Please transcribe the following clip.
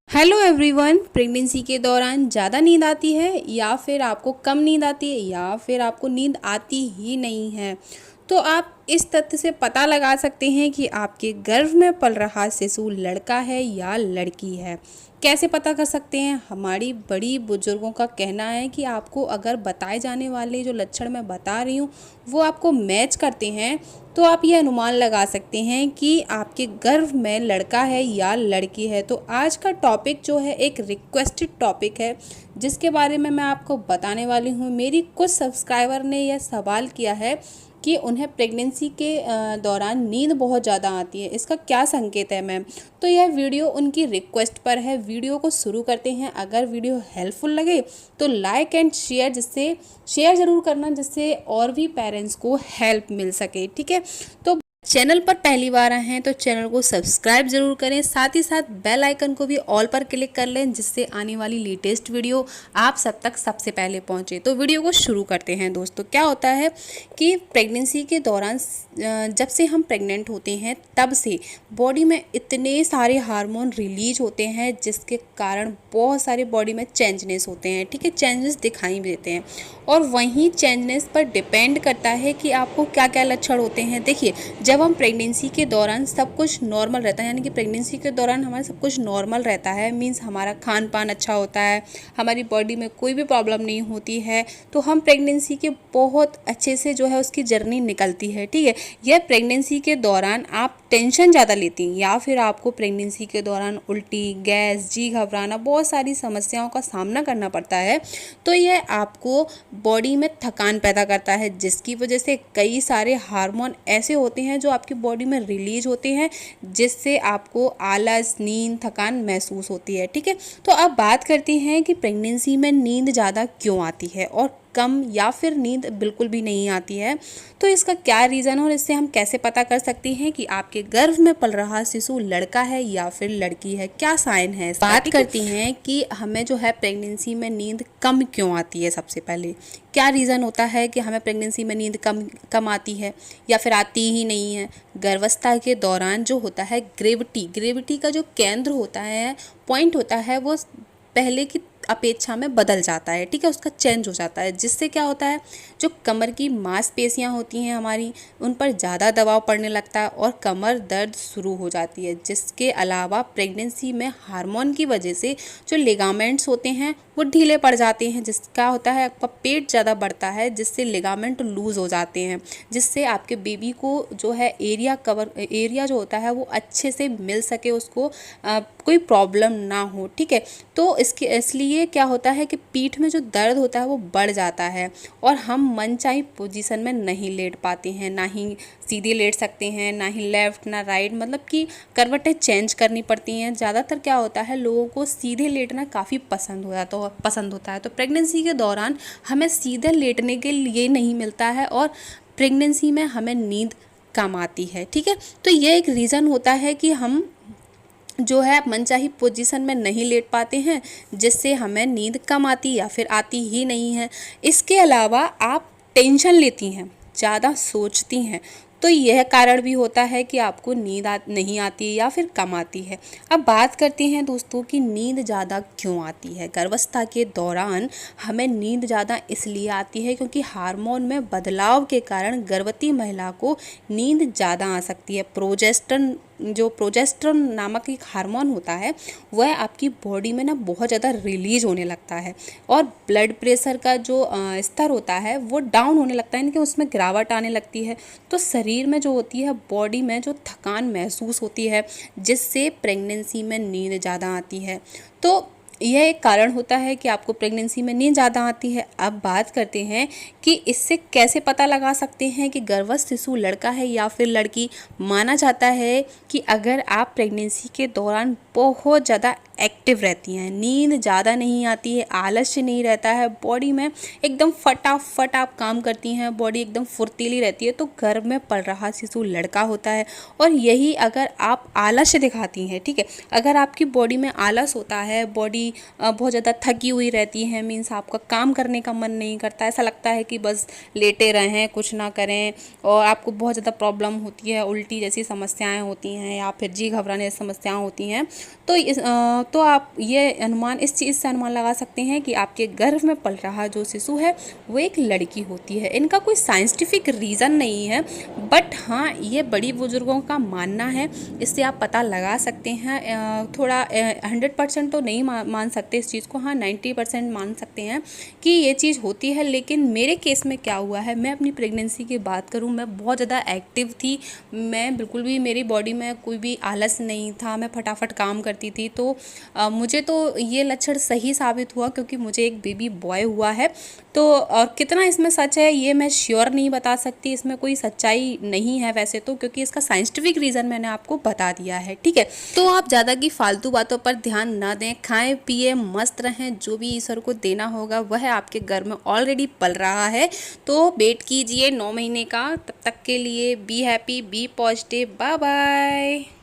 Hello everyone. Pregnancy के दौरान ज़्यादा नींद आती है या फिर आपको कम नींद आती है या फिर आपको नींद आती ही नहीं है, तो आप इस तथ्य से पता लगा सकते हैं कि आपके गर्भ में पल रहा शिशु लड़का है या लड़की है। कैसे पता कर सकते हैं? हमारी बड़ी बुजुर्गों का कहना है कि आपको अगर बताए जाने वाले जो लक्षण मैं बता रही हूँ वो आपको मैच करते हैं तो आप ये अनुमान लगा सकते हैं कि आपके गर्भ में लड़का है या लड़की है। तो आज का टॉपिक जो है एक रिक्वेस्टेड टॉपिक है जिसके बारे में मैं आपको बताने वाली हूँ। मेरी कुछ सब्सक्राइबर ने यह सवाल किया है कि उन्हें प्रेगनेंसी के दौरान नींद बहुत ज़्यादा आती है, इसका क्या संकेत है मैम? तो यह वीडियो उनकी रिक्वेस्ट पर है। वीडियो को शुरू करते हैं। अगर वीडियो हेल्पफुल लगे तो लाइक एंड शेयर, जिससे शेयर ज़रूर करना जिससे और भी पेरेंट्स को हेल्प मिल सके। ठीक है, तो चैनल पर पहली बार आए हैं तो चैनल को सब्सक्राइब जरूर करें, साथ ही साथ बेल आइकन को भी ऑल पर क्लिक कर लें जिससे आने वाली लेटेस्ट वीडियो आप सब तक सबसे पहले पहुंचे। तो वीडियो को शुरू करते हैं। दोस्तों, क्या होता है कि प्रेगनेंसी के दौरान जब से हम प्रेग्नेंट होते हैं तब से बॉडी में इतने सारे हार्मोन रिलीज होते हैं जिसके कारण बहुत सारे बॉडी में चेंजनेस होते हैं। ठीक है, चेंजेस दिखाई भी देते हैं और वहीं चेंजनेस पर डिपेंड करता है कि आपको क्या क्या लक्षण होते हैं। देखिए, जब हम प्रेगनेंसी के दौरान सब कुछ नॉर्मल रहता है, यानी कि प्रेगनेंसी के दौरान हमारा सब कुछ नॉर्मल रहता है, मीन्स हमारा खान पान अच्छा होता है, हमारी बॉडी में कोई भी प्रॉब्लम नहीं होती है, तो हम प्रेगनेंसी के बहुत अच्छे से जो है उसकी जर्नी निकलती है। ठीक है, यह प्रेगनेंसी के दौरान आप टेंशन ज़्यादा लेती हैं या फिर आपको प्रेगनेंसी के दौरान उल्टी, गैस, जी घबराना, बहुत सारी समस्याओं का सामना करना पड़ता है, तो यह आपको बॉडी में थकान पैदा करता है जिसकी वजह से कई सारे हार्मोन ऐसे होते हैं जो आपकी बॉडी में रिलीज होते हैं जिससे आपको आलस, नींद, थकान महसूस होती है। ठीक है, तो अब बात करते हैं कि प्रेगनेंसी में नींद ज़्यादा क्यों आती है और कम या फिर नींद बिल्कुल भी नहीं आती है। तो इसका क्या रीज़न है और इससे हम कैसे पता कर सकते हैं कि आपके गर्भ में पल रहा शिशु लड़का है या फिर लड़की है? क्या साइन है? बात करती हैं कि हमें जो है प्रेगनेंसी में नींद कम क्यों आती है। सबसे पहले क्या रीज़न होता है कि हमें प्रेगनेंसी में नींद कम आती है या फिर आती ही नहीं है? गर्भावस्था के दौरान जो होता है ग्रेविटी का जो केंद्र होता है, पॉइंट होता है, वो पहले की अपेक्षा में बदल जाता है। ठीक है, उसका चेंज हो जाता है जिससे क्या होता है, जो कमर की मांसपेशियां होती हैं हमारी, उन पर ज़्यादा दबाव पड़ने लगता है और कमर दर्द शुरू हो जाती है। जिसके अलावा प्रेगनेंसी में हार्मोन की वजह से जो लिगामेंट्स होते हैं वो ढीले पड़ जाते हैं, जिसका होता है आपका पेट ज़्यादा बढ़ता है जिससे लिगामेंट लूज़ हो जाते हैं, जिससे आपके बेबी को जो है एरिया जो होता है वो अच्छे से मिल सके, उसको कोई प्रॉब्लम ना हो। ठीक है, तो इसलिए क्या होता है कि पीठ में जो दर्द होता है वो बढ़ जाता है और हम मनचाही पोजीशन में नहीं लेट पाते हैं, ना ही सीधे लेट सकते हैं, ना ही लेफ़्ट ना राइट, मतलब कि करवटें चेंज करनी पड़ती हैं। ज़्यादातर क्या होता है, लोगों को सीधे लेटना काफ़ी पसंद होता है। तो प्रेगनेंसी के दौरान हमें सीधे लेटने के लिए नहीं मिलता है और प्रेगनेंसी में हमें नींद कम आती है। ठीक है, तो ये एक रीज़न होता है कि हम जो है मनचाही पोजीशन में नहीं लेट पाते हैं जिससे हमें नींद कम आती या फिर आती ही नहीं है। इसके अलावा आप टेंशन लेती हैं, ज़्यादा सोचती हैं, तो यह कारण भी होता है कि आपको नींद नहीं आती या फिर कम आती है। अब बात करते हैं दोस्तों कि नींद ज़्यादा क्यों आती है। गर्भावस्था के दौरान हमें नींद ज़्यादा इसलिए आती है क्योंकि हार्मोन में बदलाव के कारण गर्भवती महिला को नींद ज़्यादा आ सकती है। प्रोजेस्टेरोन नामक एक हार्मोन होता है, वह आपकी बॉडी में ना बहुत ज़्यादा रिलीज होने लगता है और ब्लड प्रेशर का जो स्तर होता है वो डाउन होने लगता है, यानी कि उसमें गिरावट आने लगती है। तो शरीर में जो होती है, बॉडी में जो थकान महसूस होती है जिससे प्रेगनेंसी में नींद ज़्यादा आती है। तो यह एक कारण होता है कि आपको प्रेगनेंसी में नींद ज़्यादा आती है। अब बात करते हैं कि इससे कैसे पता लगा सकते हैं कि गर्भस्थ शिशु लड़का है या फिर लड़की। माना जाता है कि अगर आप प्रेगनेंसी के दौरान बहुत ज़्यादा एक्टिव रहती हैं, नींद ज़्यादा नहीं आती है, आलस्य नहीं रहता है, बॉडी में एकदम फटाफट आप काम करती हैं, बॉडी एकदम फुर्तीली रहती है, तो गर्भ में पल रहा शिशु लड़का होता है। और यही अगर आप आलस्य दिखाती हैं, ठीक है, अगर आपकी बॉडी में आलस होता है, बॉडी बॉडी बहुत ज़्यादा थकी हुई रहती है, मीन्स आपका काम करने का मन नहीं करता, ऐसा लगता है कि बस लेटे रहें, कुछ ना करें, और आपको बहुत ज़्यादा प्रॉब्लम होती है, उल्टी जैसी समस्याएं होती हैं या फिर जी घबराने जैसी समस्याएं होती हैं, तो आप ये अनुमान, इस चीज़ से अनुमान लगा सकते हैं कि आपके गर्भ में पल रहा जो शिशु है वो एक लड़की होती है। इनका कोई साइंटिफिक रीज़न नहीं है, बट हाँ ये बड़ी बुजुर्गों का मानना है, इससे आप पता लगा सकते हैं। थोड़ा 100% तो नहीं मान सकते इस चीज़ को, हाँ 90% मान सकते हैं कि ये चीज़ होती है। लेकिन मेरे केस में क्या हुआ है, मैं अपनी प्रेगनेंसी की बात करूँ, मैं बहुत ज़्यादा एक्टिव थी, मैं बिल्कुल भी, मेरी बॉडी में कोई भी आलस नहीं था, मैं फटाफट काम करती थी। तो मुझे तो ये लक्षण सही साबित हुआ, क्योंकि मुझे एक बेबी बॉय हुआ है। तो और कितना इसमें सच है ये मैं श्योर नहीं बता सकती, इसमें कोई सच्चाई नहीं है वैसे तो, क्योंकि इसका साइंटिफिक रीज़न मैंने आपको बता दिया है, ठीक है। तो आप ज़्यादा की फालतू बातों पर ध्यान ना दें, खाएं पिए मस्त रहें, जो भी ईश्वर को देना होगा वह आपके घर में ऑलरेडी पल रहा है। तो वेट कीजिए 9 महीने का, तब तक के लिए be happy, be positive, bye bye.